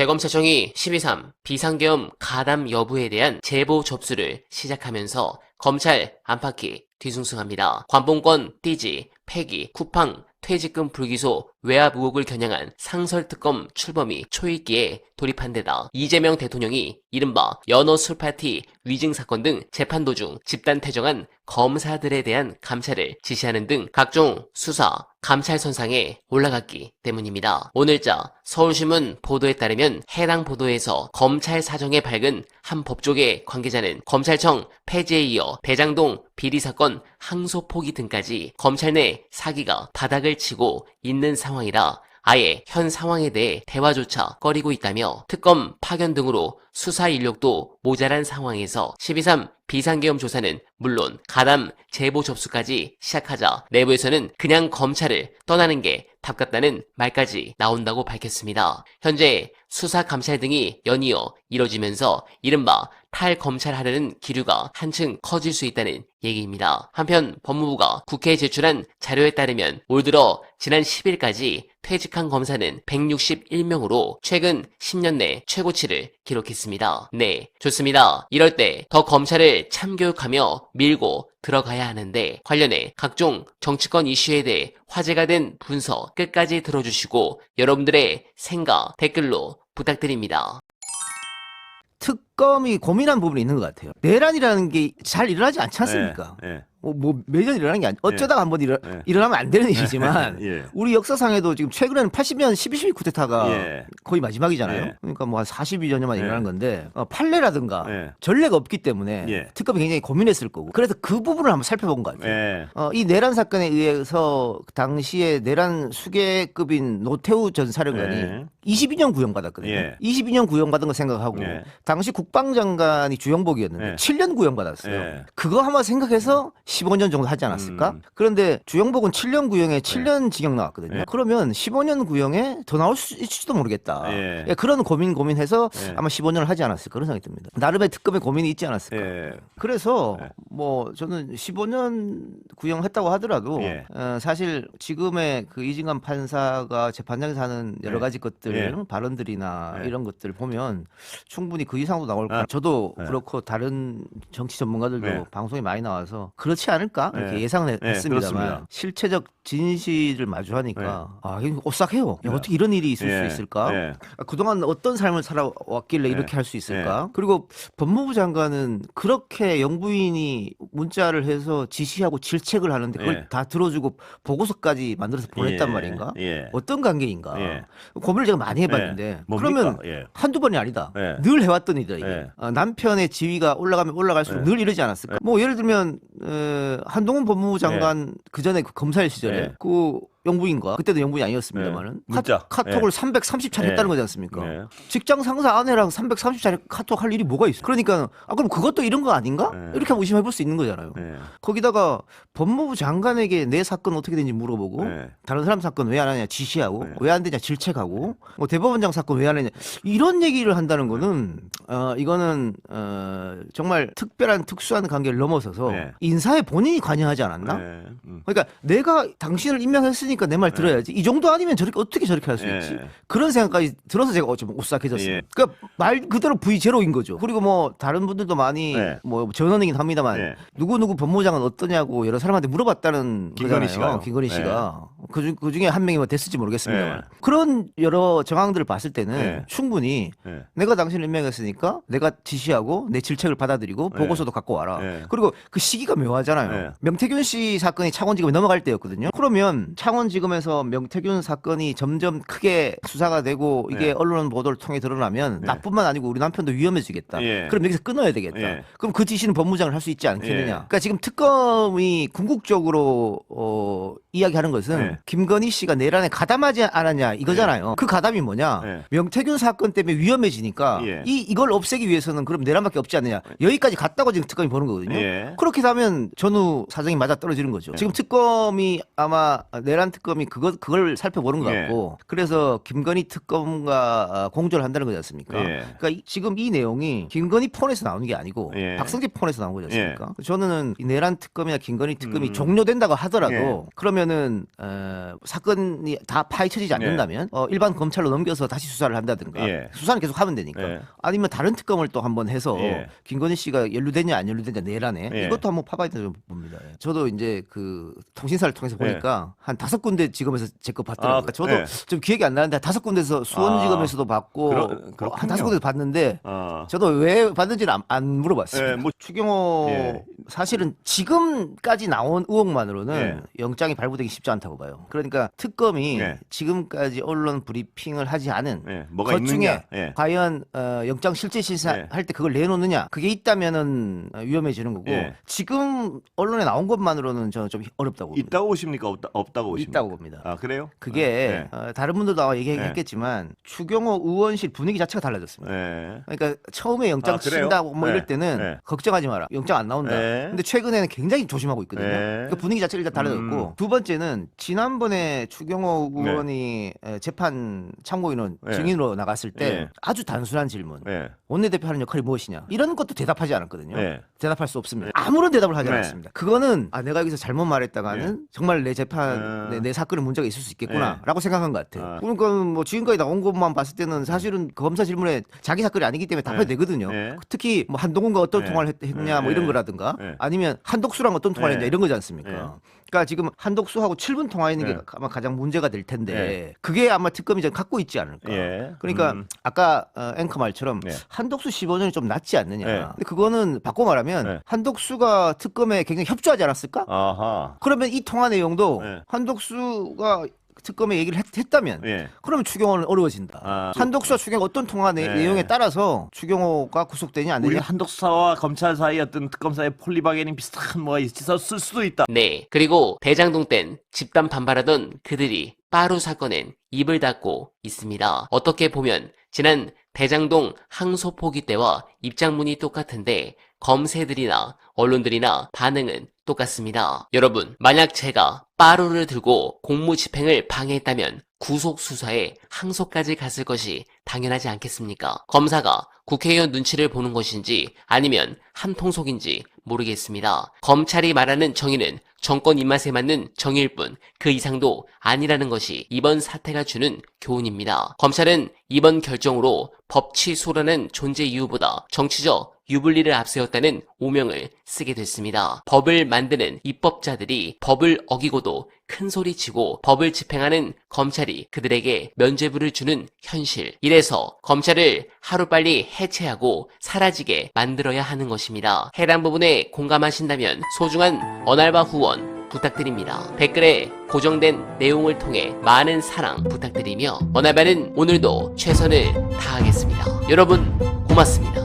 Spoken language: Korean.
대검찰청이 12.3 비상계엄 가담 여부에 대한 제보 접수를 시작하면서 검찰 안팎이 뒤숭숭합니다. 관봉권 띠지, 폐기, 쿠팡, 퇴직금 불기소, 외압 의혹을 겨냥한 상설특검 출범이 초읽기에 돌입한 데다 이재명 대통령이 이른바 연어 술파티 위증 사건 등 재판 도중 집단 퇴정한 검사들에 대한 감찰을 지시하는 등 각종 수사, 감찰 선상에 올라갔기 때문입니다. 오늘자 서울신문 보도에 따르면 해당 보도에서 검찰 사정에 밝은 한 법조계 관계자는 검찰청 폐지에 이어 대장동 비리 사건 항소 포기 등까지 검찰 내 사기가 바닥을 치고 있는 상황이라 아예 현 상황에 대해 대화조차 꺼리고 있다며 특검 파견 등으로 수사 인력도 모자란 상황에서 12.3 비상계엄 조사는 물론 가담 제보 접수까지 시작하자 내부에서는 그냥 검찰을 떠나는 게 답같다는 말까지 나온다고 밝혔습니다. 현재 수사 감찰 등이 연이어 이뤄지면서 이른바 탈검찰하려는 기류가 한층 커질 수 있다는 얘기입니다. 한편 법무부가 국회에 제출한 자료에 따르면 올 들어 지난 10일까지 퇴직한 검사는 161명으로 최근 10년 내 최고치를 기록했습니다. 네, 좋습니다. 이럴 때 더 검찰을 참교육하며 밀고 들어가야 하는데 관련해 각종 정치권 이슈에 대해 화제가 된 분석 끝까지 들어주시고 여러분들의 생각 댓글로 부탁드립니다. 특검이 고민한 부분이 있는 것 같아요. 내란이라는 게 잘 일어나지 않지 않습니까? 예. 뭐 매년 일어나는 게 아니 어쩌다가 한번 일어나면 안 되는 일이지만 예. 우리 역사상에도 지금 최근에는 80년 12.12 쿠데타가 예. 거의 마지막이잖아요. 예. 그러니까 뭐 한 42여 년 만에 예. 일어난 건데 판례라든가 예. 전례가 없기 때문에 예. 특검이 굉장히 고민했을 거고 그래서 그 부분을 한번 살펴본 것 같아요. 예. 이 내란 사건에 의해서 당시에 내란 수계급인 노태우 전 사령관이 예. 22년 구형받았거든요. 예. 22년 구형받은 거 생각하고 예. 당시 국방장관이 주영복이었는데 예. 7년 구형받았어요. 예. 그거 한번 생각해서 15년 정도 하지 않았을까? 그런데 주영복은 7년 구형에 7년 징역 나왔거든요. 예. 그러면 15년 구형에 더 나올 수 있을지도 모르겠다. 예. 예, 그런 고민해서 예. 아마 15년을 하지 않았을까 그런 생각이 듭니다. 나름의 특검의 고민이 있지 않았을까. 예. 그래서 예. 뭐 저는 15년 구형했다고 하더라도 예. 사실 지금의 그 이진관 판사가 재판장에서 하는 여러 가지 것들 예. 발언들이나 예. 이런 것들을 보면 충분히 그 이상도 나올 거라. 저도 예. 그렇고 다른 정치 전문가들도 예. 방송에 많이 나와서 그렇지 않을까 이렇게 예. 예상을 예, 했습니다만 그렇습니다. 실체적 진실을 마주하니까 이거 오싹해요. 야, 어떻게 이런 일이 있을 수 있을까? 예. 그동안 어떤 삶을 살아왔길래 예. 이렇게 할 수 있을까? 그리고 법무부 장관은 그렇게 영부인이 문자를 해서 지시하고 질책을 하는데 그걸 예. 다 들어주고 보고서까지 만들어서 보냈단 예. 말인가? 예. 어떤 관계인가? 예. 고민을 제가 많이 해봤는데 예. 뭡니까? 그러면 예. 한두 번이 아니다. 예. 늘 해왔던 일이다 이게. 예. 남편의 지위가 올라가면 올라갈수록 예. 늘 이러지 않았을까? 뭐 예를 들면 한동훈 법무부 장관 그 전에 그 검사일 시절에 예. 그 영부인과 그때도 영부인이 아니었습니다만은 예. 문자. 카톡을 330차례 예. 했다는 거지 않습니까? 예. 직장 상사 아내랑 330차례 카톡 할 일이 뭐가 있어? 그러니까 그럼 그것도 이런 거 아닌가? 예. 이렇게 의심해 볼 수 있는 거잖아요. 예. 거기다가 법무부 장관에게 내 사건 어떻게 되는지 물어보고 예. 다른 사람 사건 왜 안 하냐 지시하고 예. 왜 안 되냐 질책하고 뭐 대법원장 사건 왜 안 하냐 이런 얘기를 한다는 거는 이거는 정말 특별한 특수한 관계를 넘어서서 예. 인사에 본인이 관여하지 않았나? 예. 그러니까 내가 당신을 임명했으니까 내 말 들어야지. 이 정도 아니면 저렇게 어떻게 저렇게 할 수 예. 있지? 그런 생각까지 들어서 제가 좀 오싹해졌어요. 예. 그러니까 말 그대로 V0인 거죠. 그리고 뭐 다른 분들도 많이 예. 뭐 전언이긴 합니다만 예. 누구 법무장은 어떠냐고 여러 사람한테 물어봤다는 김건희 거잖아요. 씨가요. 김건희 예. 씨가 그 중에 한 명이 뭐 됐을지 모르겠습니다만 예. 그런 여러 정황들을 봤을 때는 예. 충분히 예. 내가 당신을 임명했으니까 내가 지시하고 내 질책을 받아들이고 예. 보고서도 갖고 와라. 예. 그리고 그 시기가 묘하잖아요. 예. 명태균 씨 사건이 창원지검에 넘어갈 때였거든요. 그러면 창원지검에서 명태균 사건이 점점 크게 수사가 되고 이게 예. 언론 보도를 통해 드러나면 나뿐만 아니고 우리 남편도 위험해지겠다. 예. 그럼 여기서 끊어야 되겠다. 예. 그럼 그 지시는 법무장을 할 수 있지 않겠느냐. 예. 그러니까 지금 특검이 궁극적으로 이야기하는 것은 예. 김건희 씨가 내란에 가담하지 않았냐 이거잖아요. 그 가담이 뭐냐. 예. 명태균 사건 때문에 위험해지니까 예. 이걸 없애기 위해서는 그럼 내란밖에 없지 않느냐. 여기까지 갔다고 지금 특검이 보는 거거든요. 예. 그렇게 하면 전후 사정이 맞아 떨어지는 거죠. 지금 특검이 아마 내란 내란 특검이 그걸 살펴보는 것 예. 같고 그래서 김건희 특검과 공조를 한다는 거지 않습니까? 예. 그러니까 지금 이 내용이 김건희 폰에서 나오는 게 아니고 예. 박성재 폰에서 나온 거지 않습니까? 저는 이 내란 특검이나 김건희 특검이 종료된다고 하더라도 예. 그러면은 사건이 다 파헤쳐지지 않는다면 일반 검찰로 넘겨서 다시 수사를 한다든가 예. 수사는 계속 하면 되니까 예. 아니면 다른 특검을 또 한번 해서 예. 김건희 씨가 연루됐냐 안 연루됐냐 내란에 예. 이것도 한번 파봐야 되는 봅니다. 저도 이제 그 통신사를 통해서 보니까 한 5군데 지검에서 제 거 봤더라고요. 아, 저도 예. 좀 기억이 안 나는데 5군데에서 수원지검에서도 봤고 그렇군요. 한 5군데서 봤는데 어. 저도 왜 봤는지는 안 물어봤어요. 예, 뭐- 추경호 예. 사실은 지금까지 나온 의혹만으로는 예. 영장이 발부되기 쉽지 않다고 봐요. 그러니까 특검이 예. 지금까지 언론 브리핑을 하지 않은 예, 뭐가 것 있느냐? 중에 예. 과연 영장 실질 예. 심사할 때 그걸 내놓느냐 그게 있다면은 위험해지는 거고 예. 지금 언론에 나온 것만으로는 저는 좀 어렵다고 봅니다. 있다고 보십니까? 없다고 보십니까? 있다고 봅니다. 아, 그래요? 그게 다른 분들도 아마 얘기했겠지만 추경호 의원실 분위기 자체가 달라졌습니다. 예. 그러니까 처음에 영장 아, 그래요? 친다고 뭐 네. 이럴 때는 네. 걱정하지 마라. 영장 안 나온다. 네. 근데 최근에는 굉장히 조심하고 있거든요. 네. 그러니까 분위기 자체가 일단 달라졌고 두 번째는 지난번에 추경호 의원이 재판 참고인은 네. 증인으로 나갔을 때 네. 아주 단순한 질문. 예. 원내대표 하는 역할이 무엇이냐. 이런 것도 대답하지 않았거든요. 네. 대답할 수 없습니다. 아무런 대답을 하지 네. 않았습니다. 그거는 내가 여기서 잘못 말했다가는 정말 내 재판, 내 사건에 문제가 있을 수 있겠구나 라고 생각한 것 같아요. 그러니까 뭐 지금까지 나온 것만 봤을 때는 사실은 그 검사 질문에 자기 사건이 아니기 때문에 답해도 되거든요. 네. 특히 뭐 한동훈과 어떤 네. 통화를 했냐 뭐 이런 거라든가 네. 아니면 한독수랑 어떤 통화를 했냐 네. 이런 거지 않습니까? 네. 그러니까 지금 한독수하고 7분 통화했는 게 네. 아마 가장 문제가 될 텐데 네. 그게 아마 특검이 좀 갖고 있지 않을까. 예. 그러니까 아까 앵커 말처럼 네. 한독수 15년이 좀 낫지 않느냐. 네. 근데 그거는 바꿔 말하면 네. 한독수가 특검에 굉장히 협조하지 않았을까? 아하. 그러면 이 통화 내용도 네. 한독수가 특검에 얘기를 했다면 예. 그러면 추경호는 어려워진다. 아. 한독수와 추경호 어떤 통화 네. 내용에 따라서 추경호가 구속되냐 안 우리 되냐. 한독수사와 검찰 사이 어떤 특검 사이 폴리바게닝 비슷한 뭐가 있었을 수도 있다. 네. 그리고 대장동 땐 집단 반발하던 그들이 빠루 사건엔 입을 닫고 있습니다. 어떻게 보면 지난 대장동 항소포기 때와 입장문이 똑같은데 검새들이나 언론들이나 반응은 똑같습니다. 여러분, 만약 제가 빠루를 들고 공무집행을 방해했다면 구속수사에 항소까지 갔을 것이 당연하지 않겠습니까? 검사가 국회의원 눈치를 보는 것인지 아니면 한통속인지 모르겠습니다. 검찰이 말하는 정의는 정권 입맛에 맞는 정의일 뿐 그 이상도 아니라는 것이 이번 사태가 주는 교훈입니다. 검찰은 이번 결정으로 법 취소라는 존재 이유보다 정치적 유불리를 앞세웠다는 오명을 쓰게 됐습니다. 법을 만드는 입법자들이 법을 어기고도 큰 소리 치고 법을 집행하는 검찰이 그들에게 면죄부를 주는 현실. 이래서 검찰을 하루빨리 해체하고 사라지게 만들어야 하는 것입니다. 해당 부분에 공감하신다면 소중한 언알바 후원 부탁드립니다. 댓글에 고정된 내용을 통해 많은 사랑 부탁드리며 언알바는 오늘도 최선을 다하겠습니다. 여러분 고맙습니다.